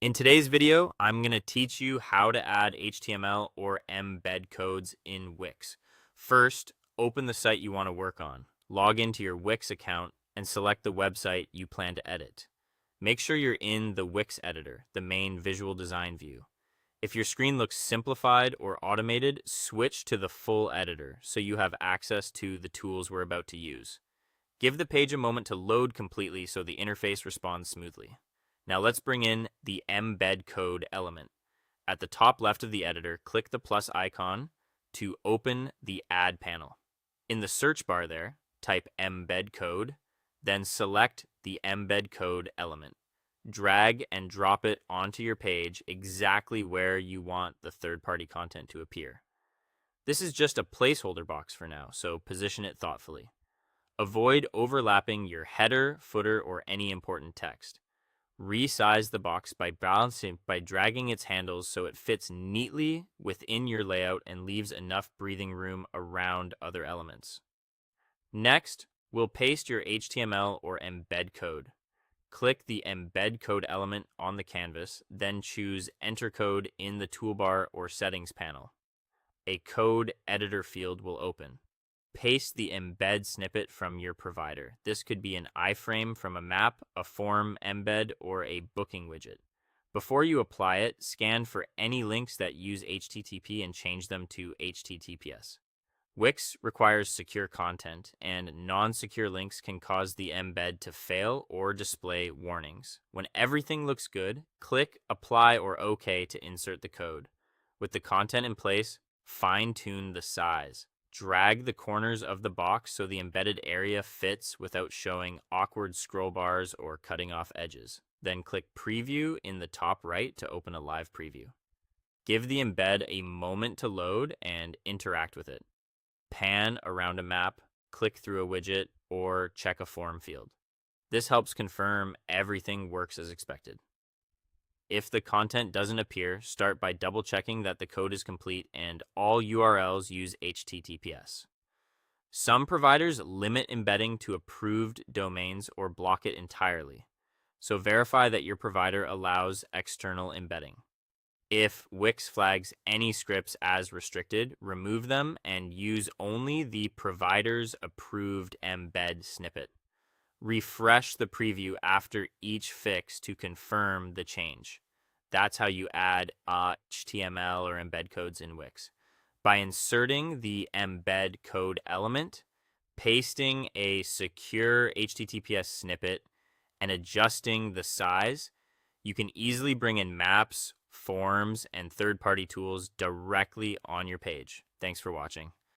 In today's video, I'm going to teach you how to add HTML or embed codes in Wix. First, open the site you want to work on. Log into your Wix account and select the website you plan to edit. Make sure you're in the Wix editor, the main visual design view. If your screen looks simplified or automated, switch to the full editor so you have access to the tools we're about to use. Give the page a moment to load completely so the interface responds smoothly. Now let's bring in the embed code element. At the top left of the editor, click the plus icon to open the add panel. In the search bar there, type embed code, then select the embed code element. Drag and drop it onto your page exactly where you want the third-party content to appear. This is just a placeholder box for now, so position it thoughtfully. Avoid overlapping your header, footer, or any important text. Resize the box by dragging its handles so it fits neatly within your layout and leaves enough breathing room around other elements. Next, we'll paste your HTML or embed code. Click the embed code element on the canvas, then choose enter code in the toolbar or settings panel. A code editor field will open. Paste the embed snippet from your provider. This could be an iframe from a map, a form embed, or a booking widget. Before you apply it, scan for any links that use HTTP and change them to HTTPS. Wix requires secure content, and non-secure links can cause the embed to fail or display warnings. When everything looks good, click Apply or OK to insert the code. With the content in place, fine-tune the size. Drag the corners of the box so the embedded area fits without showing awkward scroll bars or cutting off edges. Then click Preview in the top right to open a live preview. Give the embed a moment to load and interact with it. Pan around a map, click through a widget, or check a form field. This helps confirm everything works as expected. If the content doesn't appear, start by double-checking that the code is complete and all URLs use HTTPS. Some providers limit embedding to approved domains or block it entirely, so verify that your provider allows external embedding. If Wix flags any scripts as restricted, remove them and use only the provider's approved embed snippet. Refresh the preview after each fix to confirm the change. That's how you add HTML or embed codes in Wix. By inserting the embed code element, pasting a secure HTTPS snippet, and adjusting the size, you can easily bring in maps, forms, and third-party tools directly on your page. Thanks for watching.